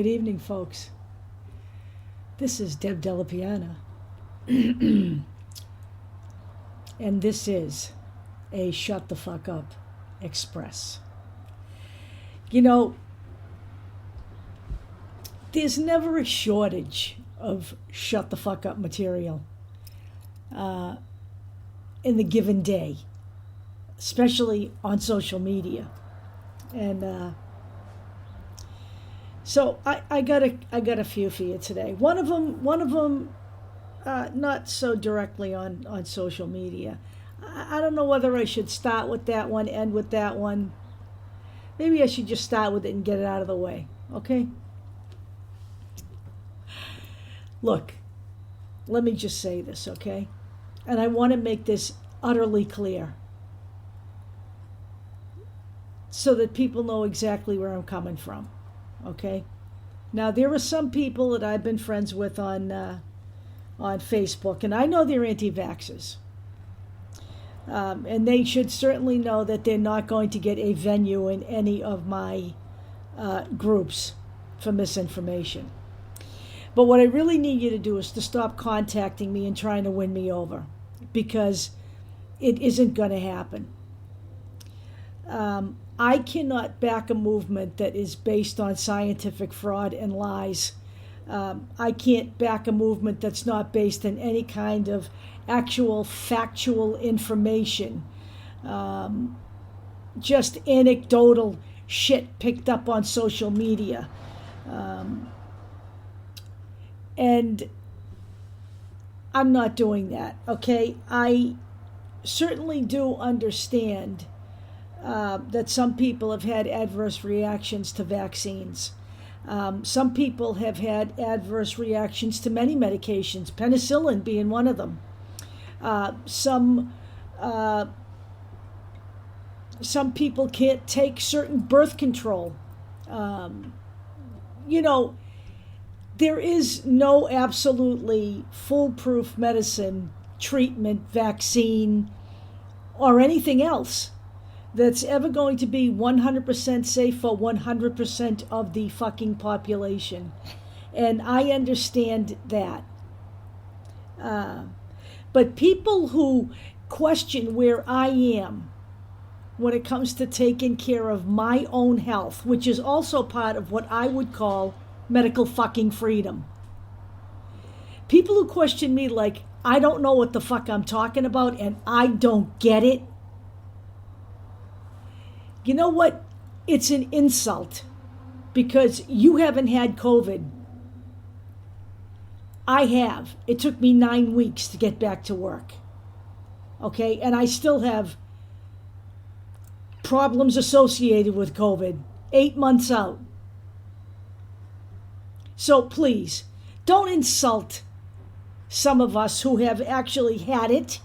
Good evening, folks. This is Deb Delapiana. And this is a Shut the Fuck Up Express. You know, there's never a shortage of shut the fuck up material in the given day, especially on social media. And so I got a few for you today. One of them, not so directly on social media. I don't know whether I should start with that one, end with that one. Maybe I should just start with it and get it out of the way, okay? Look, let me just say this, okay? And I want to make this utterly clear so that people know exactly where I'm coming from, okay? Now, there are some people that I've been friends with on Facebook, and I know they're anti-vaxxers. And they should certainly know that they're not going to get a venue in any of my groups for misinformation. But what I really need you to do is to stop contacting me and trying to win me over, because it isn't going to happen. I cannot back a movement that is based on scientific fraud and lies. I can't back a movement that's not based in any kind of actual factual information. Just anecdotal shit picked up on social media. And I'm not doing that, okay? I certainly do understand that some people have had adverse reactions to vaccines. Some people have had adverse reactions to many medications, penicillin being one of them. Some people can't take certain birth control. You know, there is no absolutely foolproof medicine, treatment, vaccine, or anything else that's ever going to be 100% safe for 100% of the fucking population. And I understand that. But people who question where I am when it comes to taking care of my own health, which is also part of what I would call medical fucking freedom. People who question me like I don't know what the fuck I'm talking about and I don't get it. You know what? It's an insult because you haven't had COVID. I have. It took me 9 weeks to get back to work. Okay? And I still have problems associated with COVID 8 months out. So please, don't insult some of us who have actually had it,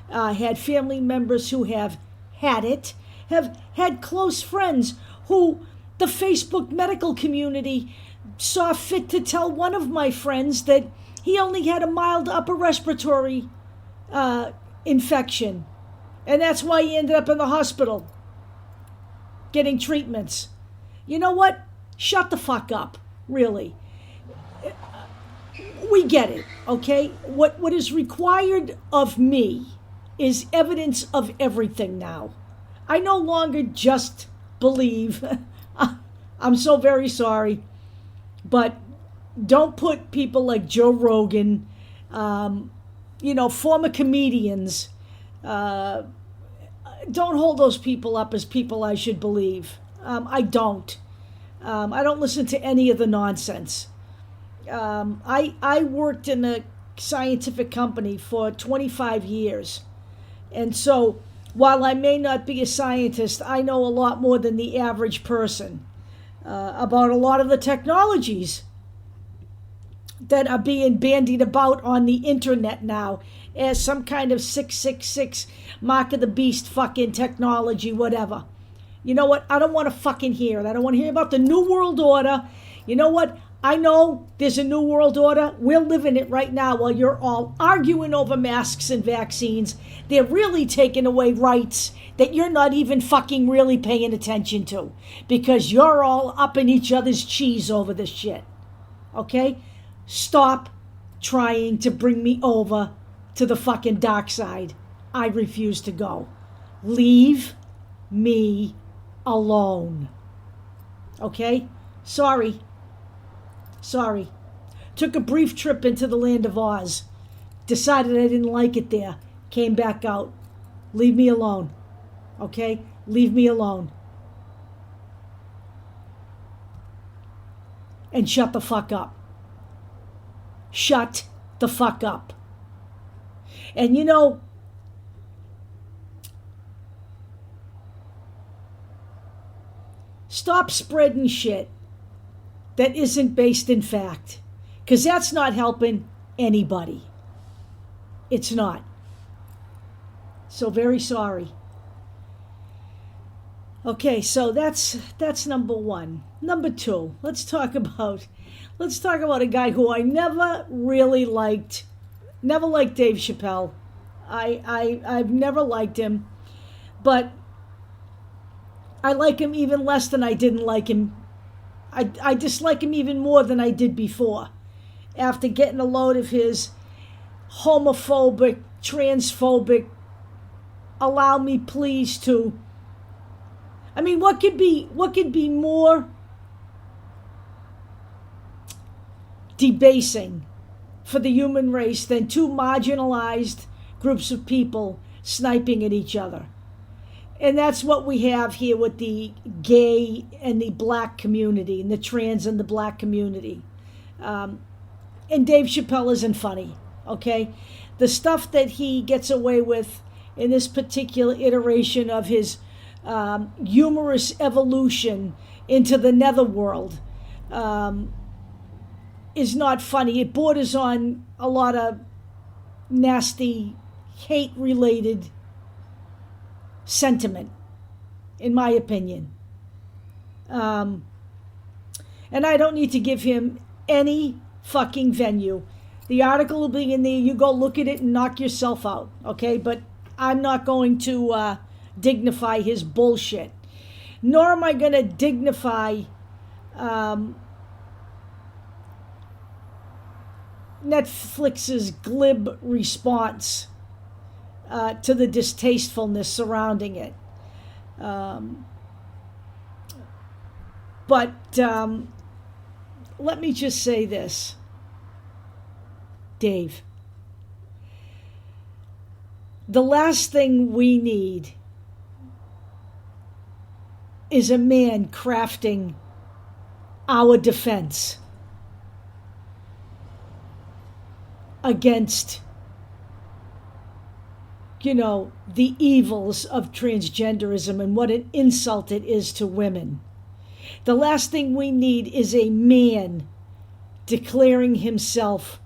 had family members who have had it, have had close friends who the Facebook medical community saw fit to tell one of my friends that he only had a mild upper respiratory infection. And that's why he ended up in the hospital getting treatments. You know what? Shut the fuck up, really. We get it, okay? What is required of me is evidence of everything now. I no longer just believe. I'm so very sorry. But don't put people like Joe Rogan, former comedians. Don't hold those people up as people I should believe. I don't. I don't listen to any of the nonsense. I worked in a scientific company for 25 years. And so while I may not be a scientist, I know a lot more than the average person about a lot of the technologies that are being bandied about on the internet now as some kind of 666 mark of the beast fucking technology, whatever. You know what? I don't want to fucking hear it. I don't want to hear about the New World Order. You know what? I know there's a new world order. We're living it right now while you're all arguing over masks and vaccines. They're really taking away rights that you're not even fucking really paying attention to because you're all up in each other's cheese over this shit. Okay? Stop trying to bring me over to the fucking dark side. I refuse to go. Leave me alone. Okay? Sorry. Took a brief trip into the land of Oz. Decided I didn't like it there. Came back out. Leave me alone. Okay? Leave me alone. And shut the fuck up. Shut the fuck up. And you know, stop spreading shit that isn't based in fact, because that's not helping anybody. It's not. So very sorry. Okay, so that's number one. Number two, let's talk about a guy who I never really liked. Never liked Dave Chappelle. I've never liked him, but I like him even less than I didn't like him. I dislike him even more than I did before. After getting a load of his homophobic, transphobic, allow me please to. I mean, what could be more debasing for the human race than two marginalized groups of people sniping at each other? And that's what we have here with the gay and the black community and the trans and the black community. And Dave Chappelle isn't funny, okay? The stuff that he gets away with in this particular iteration of his humorous evolution into the netherworld is not funny. It borders on a lot of nasty, hate-related sentiment, in my opinion. And I don't need to give him any fucking venue. The article will be in there. You go look at it and knock yourself out, okay? But I'm not going to dignify his bullshit. Nor am I going to dignify Netflix's glib response to the distastefulness surrounding it. But let me just say this, Dave. The last thing we need is a man crafting our defense against, the evils of transgenderism and what an insult it is to women. The last thing we need is a man declaring himself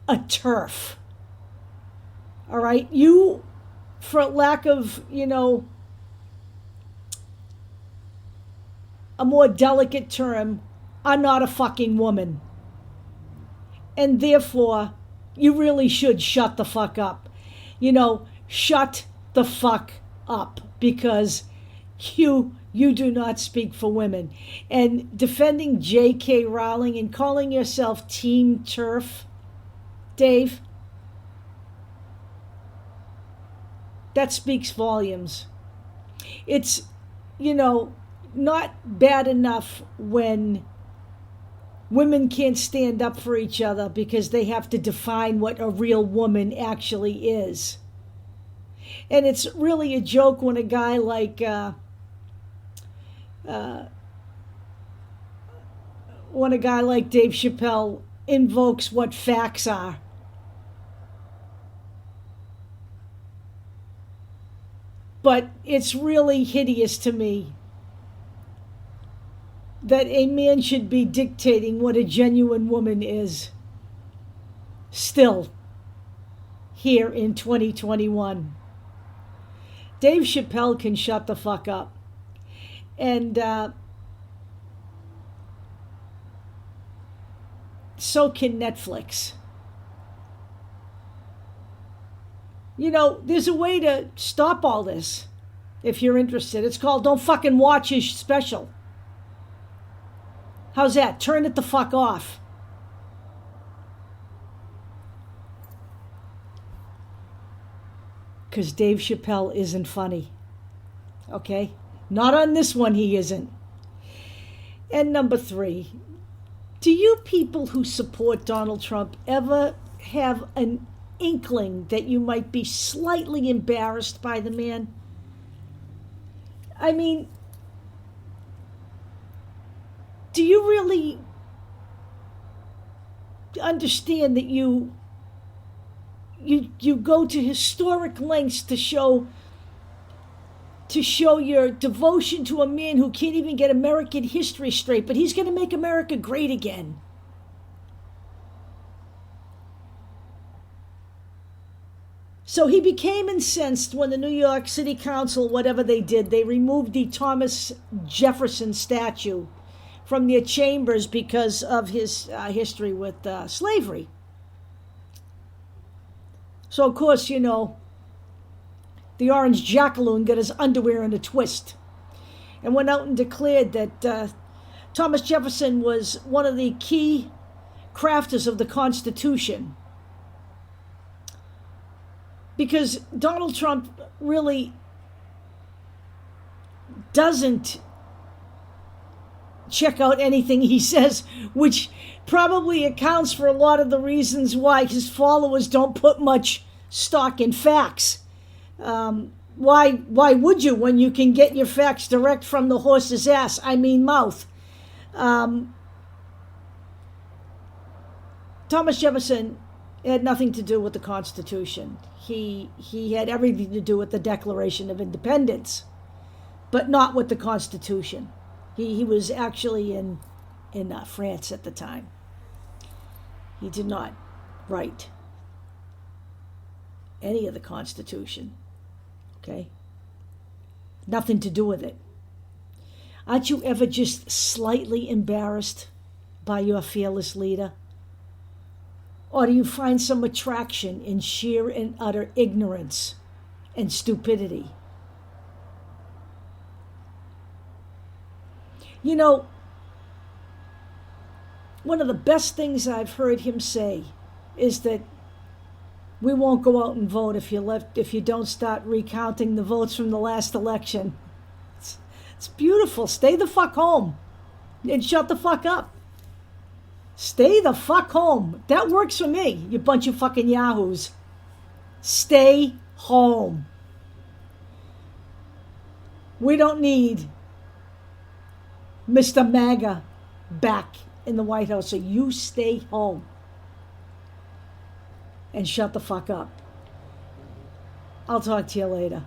a TERF. All right? You, for lack of, a more delicate term, are not a fucking woman. And therefore, you really should shut the fuck up. Shut the fuck up, because you do not speak for women. And defending J.K. Rowling and calling yourself Team TERF, Dave, that speaks volumes. It's, not bad enough when women can't stand up for each other because they have to define what a real woman actually is. And it's really a joke when a guy like Dave Chappelle invokes what facts are. But it's really hideous to me that a man should be dictating what a genuine woman is still here in 2021. Dave Chappelle can shut the fuck up. And so can Netflix. You know, there's a way to stop all this if you're interested. It's called Don't Fucking Watch His Special. How's that? Turn it the fuck off. Because Dave Chappelle isn't funny. Okay? Not on this one, he isn't. And number 3, do you people who support Donald Trump ever have an inkling that you might be slightly embarrassed by the man? I mean, do you really understand that you go to historic lengths to show your devotion to a man who can't even get American history straight, but he's going to make America great again? So he became incensed when the New York City Council, whatever they did, they removed the Thomas Jefferson statue from their chambers because of his history with slavery. So, of course, you know, the orange jackaloon got his underwear in a twist and went out and declared that Thomas Jefferson was one of the key crafters of the Constitution. Because Donald Trump really doesn't check out anything he says, which probably accounts for a lot of the reasons why his followers don't put much stock in facts. Why would you when you can get your facts direct from the horse's ass? I mean mouth. Thomas Jefferson had nothing to do with the Constitution. He had everything to do with the Declaration of Independence, but not with the Constitution. He was actually in France at the time. He did not write any of the Constitution. Okay? Nothing to do with it. Aren't you ever just slightly embarrassed by your fearless leader? Or do you find some attraction in sheer and utter ignorance and stupidity? You know, one of the best things I've heard him say is that we won't go out and vote if you don't start recounting the votes from the last election. It's beautiful. Stay the fuck home and shut the fuck up. Stay the fuck home. That works for me, you bunch of fucking yahoos. Stay home. We don't need Mr. MAGA back in the White House, so you stay home and shut the fuck up. I'll talk to you later.